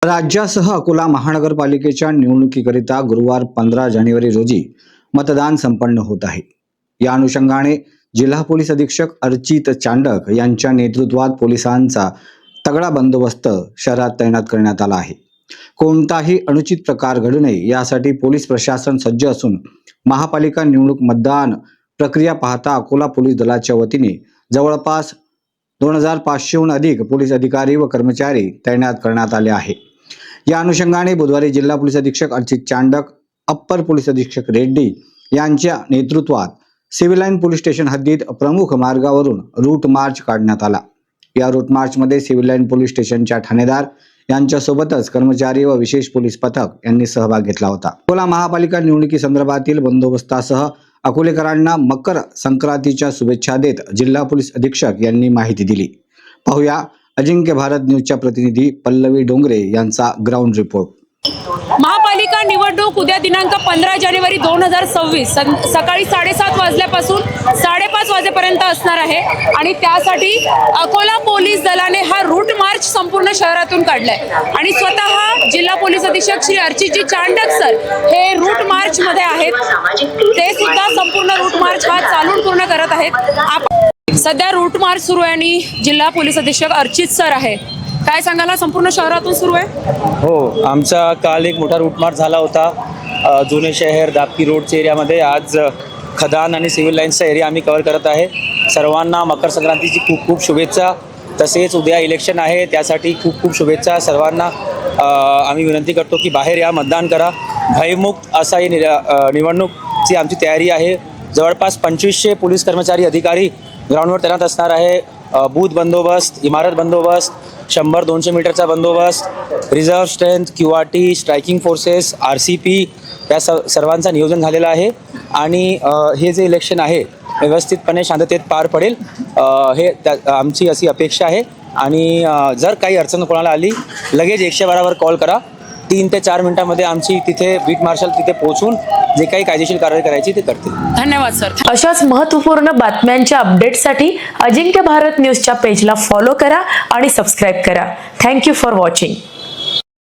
राज्यासह अकोला महानगरपालिकेच्या निवडणुकीकरिता गुरुवार 15 जानेवारी रोजी मतदान संपन्न होत आहे। या अनुषंगाने जिल्हा पोलीस अधीक्षक अर्चित चांडक यांच्या नेतृत्वात पोलिसांचा तगडा बंदोबस्त शहरात तैनात करण्यात आला आहे। कोणताही अनुचित प्रकार घडू नये यासाठी पोलीस प्रशासन सज्ज असून महापालिका निवडणूक मतदान प्रक्रिया पाहता अकोला पोलीस दलाच्या वतीने जवळपास 2500हून अधिक पोलीस अधिकारी व कर्मचारी तैनात करण्यात आले आहे। या अनुषंगाने बुधवारी जिल्हा पोलीस अधीक्षक अर्चित चांडक, अप्पर पोलीस अधीक्षक रेड्डी यांच्या नेतृत्वात सिव्हिल लाईन पोलीस स्टेशन हद्दीत प्रमुख मार्गावरून रूट मार्च काढण्यात आला। या रूट मार्च मध्ये सिव्हिल लाईन पोलीस स्टेशनच्या ठाणेदार यांच्यासोबतच कर्मचारी व विशेष पोलीस पथक यांनी सहभाग घेतला होता। अकोला महापालिका निवडणुकी संदर्भातील बंदोबस्तासह अकोलेकरांना मकर संक्रांतीच्या शुभेच्छा देत जिल्हा पोलीस अधीक्षक यांनी माहिती दिली। पाहूया अजिंक्य भारत न्यूजच्या प्रतिनिधी पल्लवी डोंगरे यांचा ग्राउंड रिपोर्ट। महापालिका निवडणूक उद्या दिनांक 15 जानेवारी 2026 सकाळी 7:30 वाजल्यापासून 5:30 वाजेपर्यंत असणार आहे आणि त्यासाठी अकोला पोलीस दलाने हा रूट मार्च संपूर्ण शहरातून काढलाय आणि स्वतः जिल्हा पोलीस अधीक्षक श्री अर्चितजी चांडक सर हे रूट मार्च मध्ये आहेत। ते सुद्धा संपूर्ण रूट मार्च हा चालून पूर्ण करत आहेत। सध्या रूट मार्च सुरू आहे आणि जिल्हा पोलीस अधीक्षक अर्चित सर आहे। काय सांगायला संपूर्ण शहरातून सुरू आहे? हो, आमचा काल एक मोठा रूट मार्च झाला होता जुने शहर दापकी रोडच्या एरियामध्ये। आज खदान आणि सिव्हिल लाईन्सचा एरिया आम्ही कव्हर करत आहे। सर्वांना मकर संक्रांतीची खूप खूप शुभेच्छा। तसेच उद्या इलेक्शन आहे त्यासाठी खूप खूप शुभेच्छा सर्वांना। आम्ही विनंती करतो की बाहेर या, मतदान करा। भयमुक्त असा ही निवडणूकची आमची तयारी आहे। जवळपास 2500 पोलीस कर्मचारी अधिकारी ग्राउंडवर तैनात असणार आहे। बूथ बंदोबस्त, इमारत बंदोबस्त, 100-200 मीटरचा बंदोबस्त, reserve strength, QRT, striking forces, RCP या सर्वांचा नियोजन झालेलं आहे आणि हे जे इलेक्शन आहे व्यवस्थितपणे शांततेत पार पडेल हे आमची अशी अपेक्षा आहे। आणि जर काही अडचण कोणाला आली लगेच 112 वर कॉल करा। 3 ते 4 मिनिटांमध्ये आमची तिथे बीट मार्शल तिथे पोहोचून जे काही कायदेशीर कारवाई करायची ते करतील। धन्यवाद सर। अशाच महत्त्वपूर्ण बातम्यांच्या अपडेटसाठी अजिंक्य भारत न्यूजच्या पेजला फॉलो करा आणि सबस्क्राइब करा। Thank you for watching.